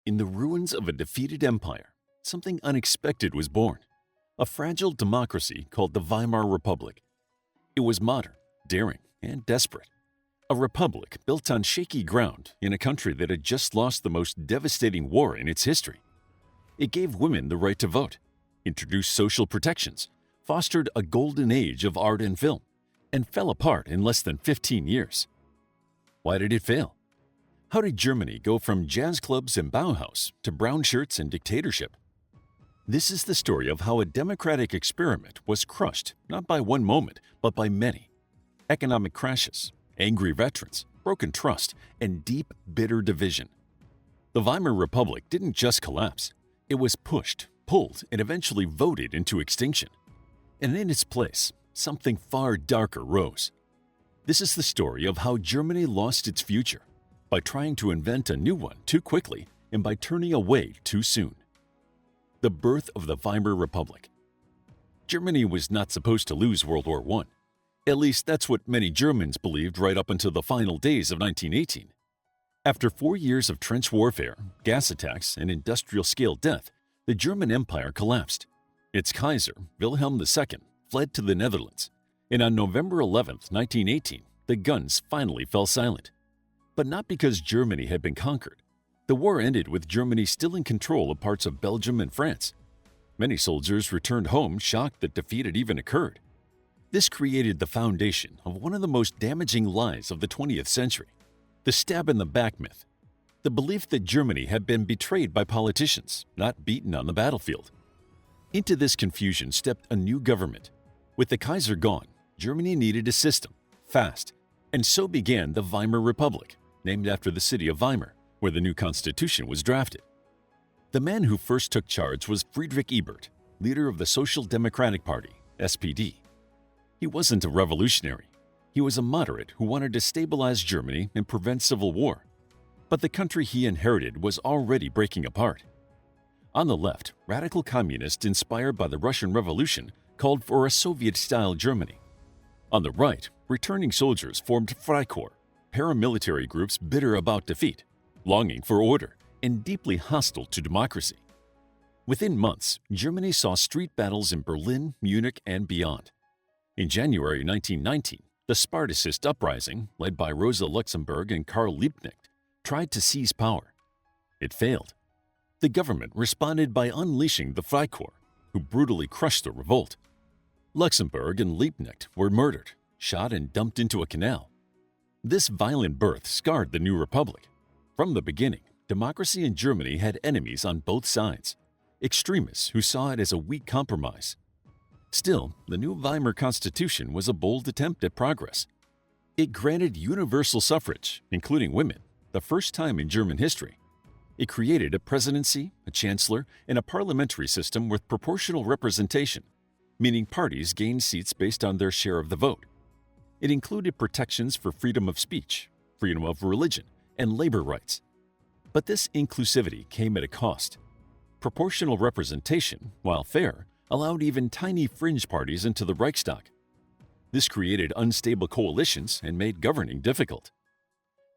In the ruins of a defeated empire, something unexpected was born, a fragile democracy called the Weimar Republic. It was modern, daring, and desperate. A republic built on shaky ground in a country that had just lost the most devastating war in its history. It gave women the right to vote, introduced social protections, fostered a golden age of art and film, and fell apart in less than 15 years. Why did it fail? How did Germany go from jazz clubs and Bauhaus to brown shirts and dictatorship? This is the story of how a democratic experiment was crushed not by one moment, but by many. Economic crashes, angry veterans, broken trust, and deep, bitter division. The Weimar Republic didn't just collapse. It was pushed, pulled, and eventually voted into extinction. And in its place, something far darker rose. This is the story of how Germany lost its future by trying to invent a new one too quickly and by turning away too soon. The birth of the Weimar Republic. Germany was not supposed to lose World War I. At least that's what many Germans believed right up until the final days of 1918. After 4 years of trench warfare, gas attacks, and industrial-scale death, the German Empire collapsed. Its Kaiser, Wilhelm II, fled to the Netherlands, and on November 11, 1918, the guns finally fell silent. But not because Germany had been conquered. The war ended with Germany still in control of parts of Belgium and France. Many soldiers returned home shocked that defeat had even occurred. This created the foundation of one of the most damaging lies of the 20th century, the stab-in-the-back myth, the belief that Germany had been betrayed by politicians, not beaten on the battlefield. Into this confusion stepped a new government. With the Kaiser gone, Germany needed a system, fast, and so began the Weimar Republic, named after the city of Weimar, where the new constitution was drafted. The man who first took charge was Friedrich Ebert, leader of the Social Democratic Party, SPD. He wasn't a revolutionary. He was a moderate who wanted to stabilize Germany and prevent civil war. But the country he inherited was already breaking apart. On the left, radical communists inspired by the Russian Revolution called for a Soviet-style Germany. On the right, returning soldiers formed Freikorps, paramilitary groups bitter about defeat, longing for order, and deeply hostile to democracy. Within months, Germany saw street battles in Berlin, Munich, and beyond. In January 1919, the Spartacist uprising, led by Rosa Luxemburg and Karl Liebknecht, tried to seize power. It failed. The government responded by unleashing the Freikorps, who brutally crushed the revolt. Luxemburg and Liebknecht were murdered, shot, and dumped into a canal. This violent birth scarred the new republic. From the beginning, democracy in Germany had enemies on both sides, extremists who saw it as a weak compromise. Still, the new Weimar Constitution was a bold attempt at progress. It granted universal suffrage, including women, the first time in German history. It created a presidency, a chancellor, and a parliamentary system with proportional representation, meaning parties gained seats based on their share of the vote. It included protections for freedom of speech, freedom of religion, and labor rights. But this inclusivity came at a cost. Proportional representation, while fair, allowed even tiny fringe parties into the Reichstag. This created unstable coalitions and made governing difficult.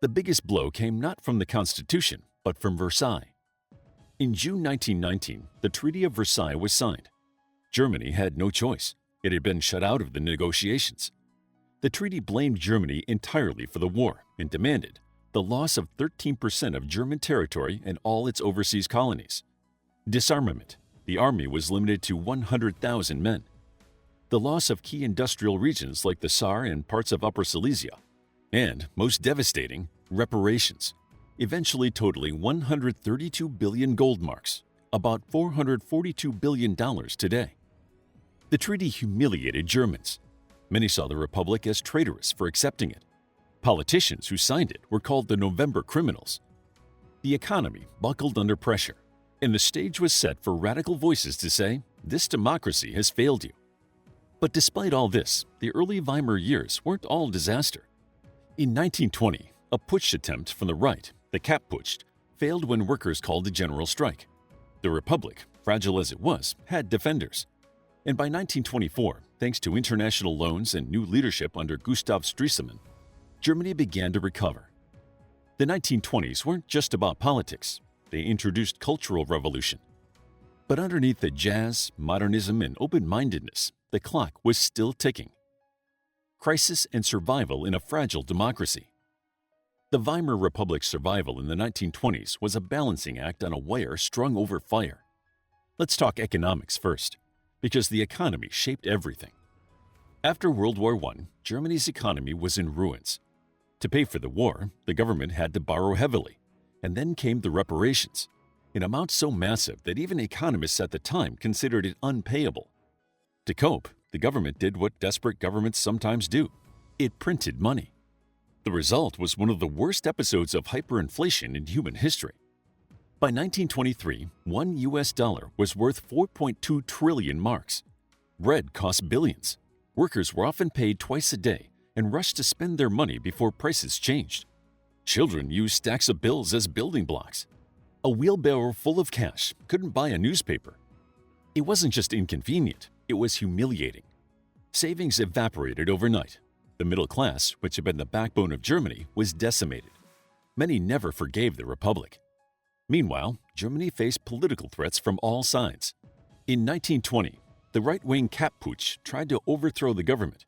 The biggest blow came not from the Constitution, but from Versailles. In June 1919, the Treaty of Versailles was signed. Germany had no choice. It had been shut out of the negotiations. The treaty blamed Germany entirely for the war and demanded the loss of 13% of German territory and all its overseas colonies. Disarmament. The army was limited to 100,000 men. The loss of key industrial regions like the Saar and parts of Upper Silesia. And, most devastating, reparations, eventually totaling 132 billion gold marks, about $442 billion today. The treaty humiliated Germans. Many saw the Republic as traitorous for accepting it. Politicians who signed it were called the November criminals. The economy buckled under pressure, and the stage was set for radical voices to say, "This democracy has failed you." But despite all this, the early Weimar years weren't all disaster. In 1920, a putsch attempt from the right, the Kapp-Putsch, failed when workers called a general strike. The Republic, fragile as it was, had defenders. And by 1924, thanks to international loans and new leadership under Gustav Stresemann, Germany began to recover. The 1920s weren't just about politics. they introduced cultural revolution. But underneath the jazz, modernism, and open-mindedness, the clock was still ticking. Crisis and survival in a fragile democracy. The Weimar Republic's survival in the 1920s was a balancing act on a wire strung over fire. Let's talk economics first, because the economy shaped everything. After World War I, Germany's economy was in ruins. To pay for the war, the government had to borrow heavily, and then came the reparations, in amounts so massive that even economists at the time considered it unpayable. To cope, the government did what desperate governments sometimes do. It printed money. The result was one of the worst episodes of hyperinflation in human history. By 1923, one US dollar was worth 4.2 trillion marks. Bread cost billions. Workers were often paid twice a day and rushed to spend their money before prices changed. Children used stacks of bills as building blocks. A wheelbarrow full of cash couldn't buy a newspaper. It wasn't just inconvenient, it was humiliating. Savings evaporated overnight. The middle class, which had been the backbone of Germany, was decimated. Many never forgave the Republic. Meanwhile, Germany faced political threats from all sides. In 1920, the right-wing Kapp-Putsch tried to overthrow the government.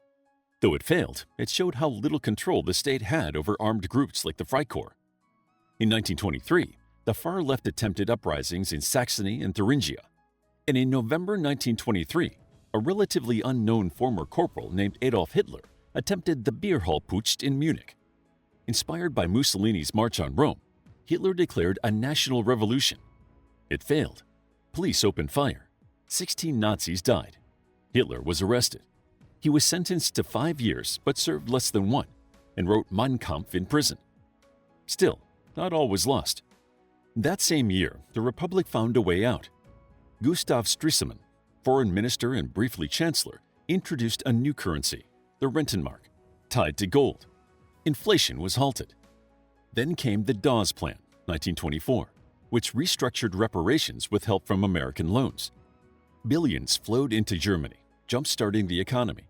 Though it failed, it showed how little control the state had over armed groups like the Freikorps. In 1923, the far-left attempted uprisings in Saxony and Thuringia. And in November 1923, a relatively unknown former corporal named Adolf Hitler attempted the beer hall putsch in Munich. Inspired by Mussolini's March on Rome, Hitler declared a national revolution. It failed. Police opened fire. 16 Nazis died. Hitler was arrested. He was sentenced to 5 years but served less than 1 and wrote Mein Kampf in prison. Still, not all was lost. That same year, the Republic found a way out. Gustav Stresemann, foreign minister and briefly chancellor, introduced a new currency, the Rentenmark, tied to gold. Inflation was halted. Then came the Dawes Plan, 1924, which restructured reparations with help from American loans. Billions flowed into Germany, jump-starting the economy.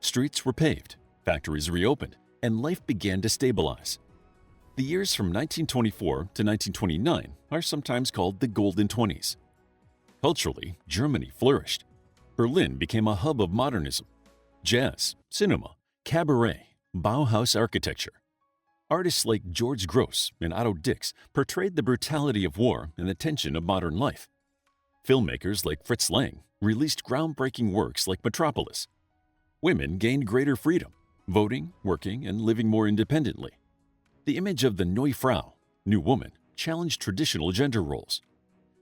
Streets were paved, factories reopened, and life began to stabilize. The years from 1924 to 1929 are sometimes called the Golden Twenties. Culturally, Germany flourished. Berlin became a hub of modernism. Jazz, cinema, cabaret, Bauhaus architecture. Artists like George Grosz and Otto Dix portrayed the brutality of war and the tension of modern life. Filmmakers like Fritz Lang released groundbreaking works like Metropolis. Women gained greater freedom, voting, working, and living more independently. The image of the Neue Frau, new woman, challenged traditional gender roles.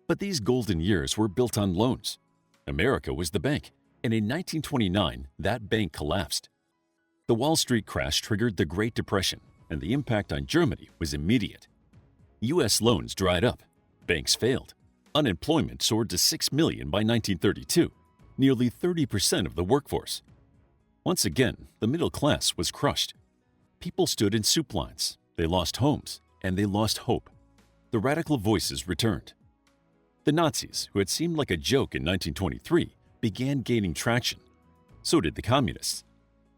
But these golden years were built on loans. America was the bank, and in 1929, that bank collapsed. The Wall Street crash triggered the Great Depression, and the impact on Germany was immediate. U.S. loans dried up, banks failed, unemployment soared to 6 million by 1932, nearly 30% of the workforce. Once again, the middle class was crushed. People stood in soup lines, they lost homes, and they lost hope. The radical voices returned. The Nazis, who had seemed like a joke in 1923, began gaining traction. So did the Communists.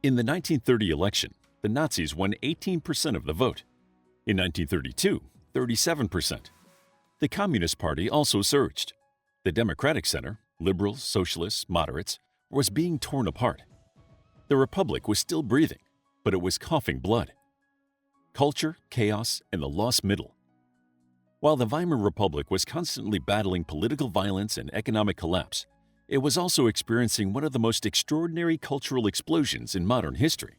In the 1930 election, the Nazis won 18% of the vote. In 1932, 37%. The Communist Party also surged. The Democratic Center, liberals, socialists, moderates, was being torn apart. The Republic was still breathing, but it was coughing blood. Culture, chaos, and the lost middle. While the Weimar Republic was constantly battling political violence and economic collapse, it was also experiencing one of the most extraordinary cultural explosions in modern history.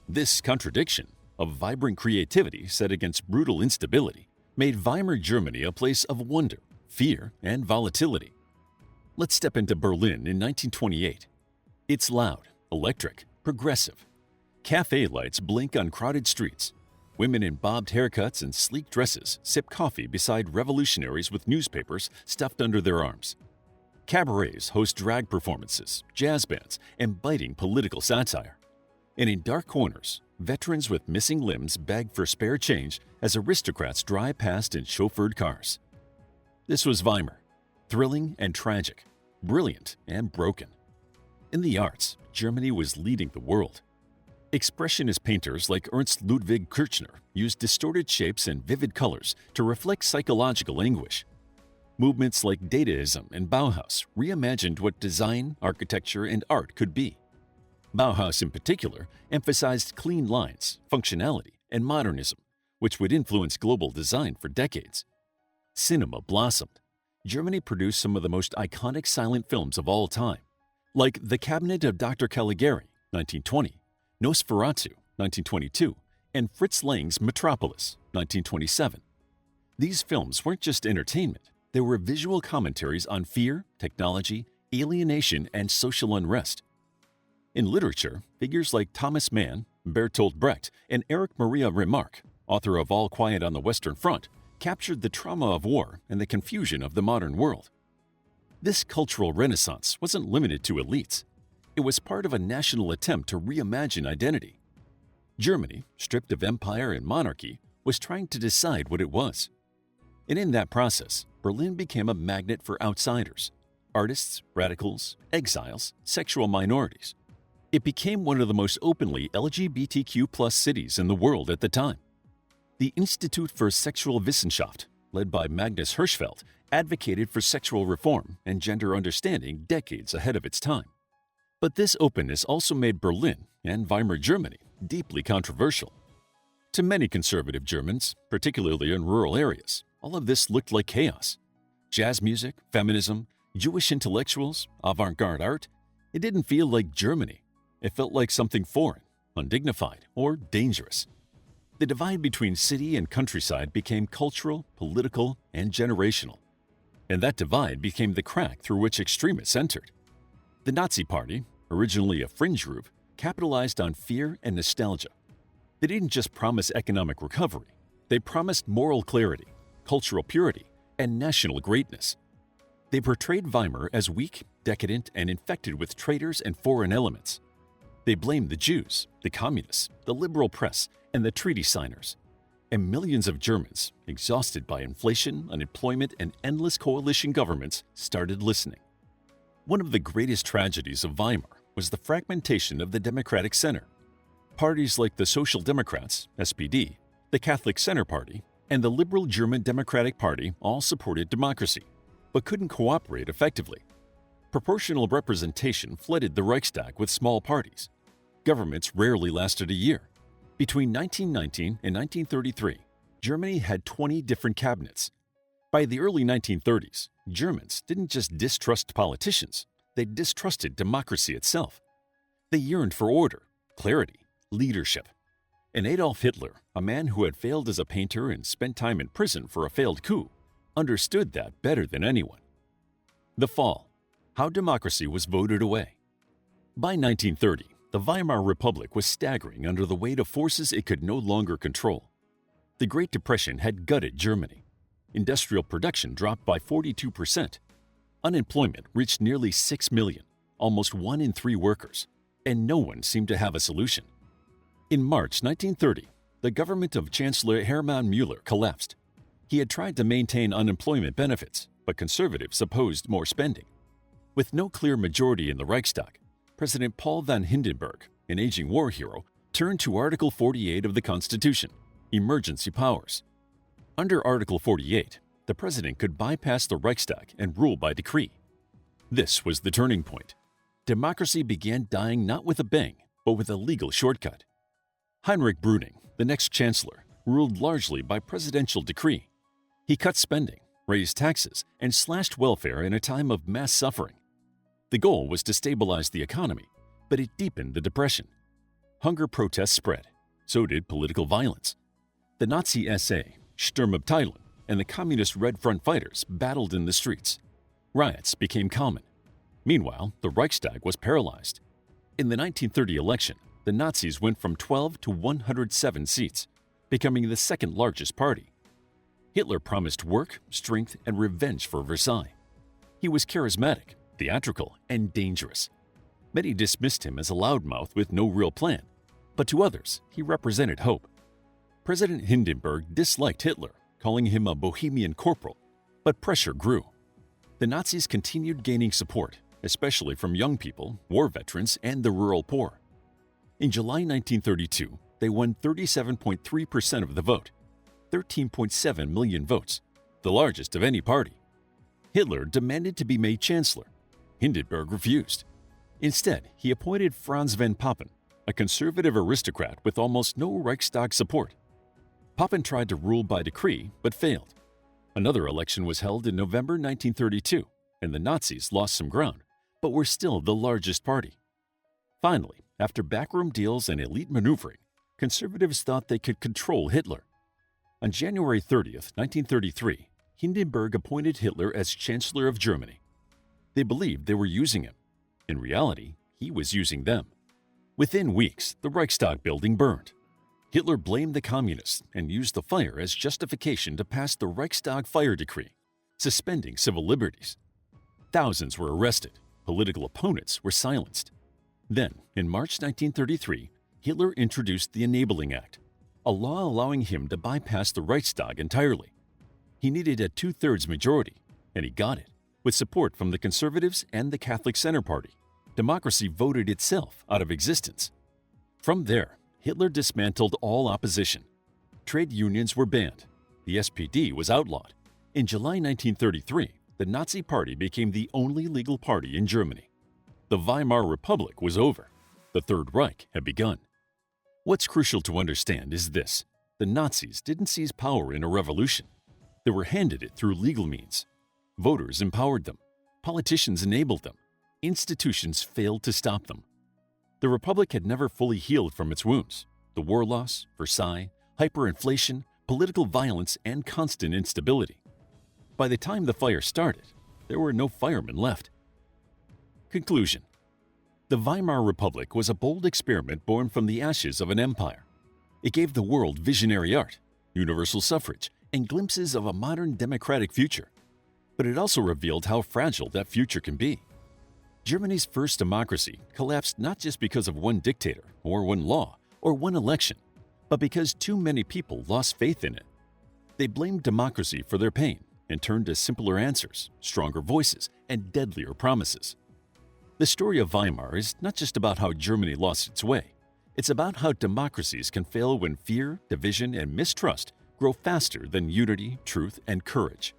This contradiction of vibrant creativity set against brutal instability made Weimar Germany a place of wonder, fear, and volatility. Let's step into Berlin in 1928. It's loud, electric, progressive. Cafe lights blink on crowded streets. Women in bobbed haircuts and sleek dresses sip coffee beside revolutionaries with newspapers stuffed under their arms. Cabarets host drag performances, jazz bands, and biting political satire. And in dark corners, veterans with missing limbs beg for spare change as aristocrats drive past in chauffeured cars. This was Weimar, thrilling and tragic, brilliant and broken. In the arts, Germany was leading the world. Expressionist painters like Ernst Ludwig Kirchner used distorted shapes and vivid colors to reflect psychological anguish. Movements like Dadaism and Bauhaus reimagined what design, architecture, and art could be. Bauhaus in particular emphasized clean lines, functionality, and modernism, which would influence global design for decades. Cinema blossomed. Germany produced some of the most iconic silent films of all time, like The Cabinet of Dr. Caligari, 1920, Nosferatu, 1922, and Fritz Lang's Metropolis, 1927. These films weren't just entertainment, they were visual commentaries on fear, technology, alienation, and social unrest. In literature, figures like Thomas Mann, Bertolt Brecht, and Erich Maria Remarque, author of All Quiet on the Western Front, captured the trauma of war and the confusion of the modern world. This cultural renaissance wasn't limited to elites. It was part of a national attempt to reimagine identity. Germany, stripped of empire and monarchy, was trying to decide what it was. And in that process, Berlin became a magnet for outsiders, artists, radicals, exiles, sexual minorities. It became one of the most openly LGBTQ+ cities in the world at the time. The Institute for Sexual Wissenschaft, led by Magnus Hirschfeld, advocated for sexual reform and gender understanding decades ahead of its time. But this openness also made Berlin and Weimar Germany deeply controversial. To many conservative Germans, particularly in rural areas, all of this looked like chaos. Jazz music, feminism, Jewish intellectuals, avant-garde art, it didn't feel like Germany. It felt like something foreign, undignified, or dangerous. The divide between city and countryside became cultural, political, and generational. And that divide became the crack through which extremists entered. The Nazi Party, originally a fringe group, capitalized on fear and nostalgia. They didn't just promise economic recovery, they promised moral clarity, cultural purity, and national greatness. They portrayed Weimar as weak, decadent, and infected with traitors and foreign elements. They blamed the Jews, the communists, the liberal press, and the treaty signers. And millions of Germans, exhausted by inflation, unemployment, and endless coalition governments, started listening. One of the greatest tragedies of Weimar was the fragmentation of the Democratic Center. Parties like the Social Democrats, SPD, the Catholic Center Party, and the Liberal German Democratic Party all supported democracy, but couldn't cooperate effectively. Proportional representation flooded the Reichstag with small parties. Governments rarely lasted a year. Between 1919 and 1933, Germany had 20 different cabinets. By the early 1930s, Germans didn't just distrust politicians, they distrusted democracy itself. They yearned for order, clarity, leadership. And Adolf Hitler, a man who had failed as a painter and spent time in prison for a failed coup, understood that better than anyone. The Fall. How democracy was voted away. By 1930, the Weimar Republic was staggering under the weight of forces it could no longer control. The Great Depression had gutted Germany. Industrial production dropped by 42%. Unemployment reached nearly 6 million, almost 1 in 3 workers, and no one seemed to have a solution. In March 1930, the government of Chancellor Hermann Müller collapsed. He had tried to maintain unemployment benefits, but conservatives opposed more spending. With no clear majority in the Reichstag, President Paul von Hindenburg, an aging war hero, turned to Article 48 of the Constitution, emergency powers. Under Article 48, the president could bypass the Reichstag and rule by decree. This was the turning point. Democracy began dying not with a bang, but with a legal shortcut. Heinrich Brüning, the next chancellor, ruled largely by presidential decree. He cut spending, raised taxes, and slashed welfare in a time of mass suffering. The goal was to stabilize the economy, but it deepened the depression. Hunger protests spread. So did political violence. The Nazi SA, Sturmabteilung, and the Communist Red Front fighters battled in the streets. Riots became common. Meanwhile, the Reichstag was paralyzed. In the 1930 election, the Nazis went from 12 to 107 seats, becoming the second largest party. Hitler promised work, strength, and revenge for Versailles. He was charismatic, theatrical, and dangerous. Many dismissed him as a loudmouth with no real plan, but to others, he represented hope. President Hindenburg disliked Hitler, calling him a bohemian corporal, but pressure grew. The Nazis continued gaining support, especially from young people, war veterans, and the rural poor. In July 1932, they won 37.3% of the vote, 13.7 million votes, the largest of any party. Hitler demanded to be made chancellor. Hindenburg refused. Instead, he appointed Franz von Papen, a conservative aristocrat with almost no Reichstag support. Papen tried to rule by decree but failed. Another election was held in November 1932, and the Nazis lost some ground, but were still the largest party. Finally, after backroom deals and elite maneuvering, conservatives thought they could control Hitler. On January 30, 1933, Hindenburg appointed Hitler as Chancellor of Germany. They believed they were using him. In reality, he was using them. Within weeks, the Reichstag building burned. Hitler blamed the communists and used the fire as justification to pass the Reichstag fire decree, suspending civil liberties. Thousands were arrested. Political opponents were silenced. Then, in March 1933, Hitler introduced the Enabling Act, a law allowing him to bypass the Reichstag entirely. He needed a two-thirds majority, and he got it, with support from the Conservatives and the Catholic Center Party. Democracy voted itself out of existence. From there, Hitler dismantled all opposition. Trade unions were banned. The SPD was outlawed. In July 1933, the Nazi Party became the only legal party in Germany. The Weimar Republic was over. The Third Reich had begun. What's crucial to understand is this: the Nazis didn't seize power in a revolution. They were handed it through legal means. Voters empowered them. Politicians enabled them. Institutions failed to stop them. The Republic had never fully healed from its wounds: the war loss, Versailles, hyperinflation, political violence, and constant instability. By the time the fire started, there were no firemen left. Conclusion: the Weimar Republic was a bold experiment born from the ashes of an empire. It gave the world visionary art, universal suffrage, and glimpses of a modern democratic future. But it also revealed how fragile that future can be. Germany's first democracy collapsed not just because of one dictator, or one law, or one election, but because too many people lost faith in it. They blamed democracy for their pain and turned to simpler answers, stronger voices, and deadlier promises. The story of Weimar is not just about how Germany lost its way. It's about how democracies can fail when fear, division, and mistrust grow faster than unity, truth, and courage.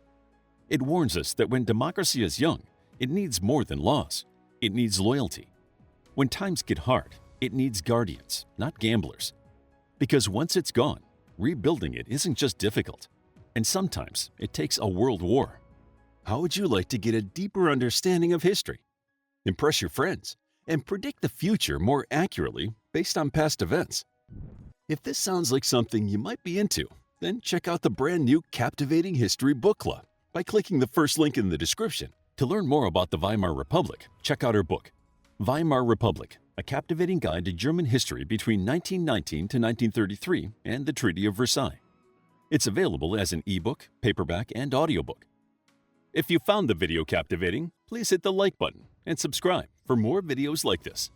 It warns us that when democracy is young, it needs more than laws. It needs loyalty. When times get hard, it needs guardians, not gamblers. Because once it's gone, rebuilding it isn't just difficult, and sometimes it takes a world war. How would you like to get a deeper understanding of history, impress your friends, and predict the future more accurately based on past events? If this sounds like something you might be into, then check out the brand new Captivating History Book Club by clicking the first link in the description. To learn more about the Weimar Republic, check out our book, Weimar Republic, A Captivating Guide to German History between 1919 to 1933 and the Treaty of Versailles. It's available as an ebook, paperback, and audiobook. If you found the video captivating, please hit the like button and subscribe for more videos like this.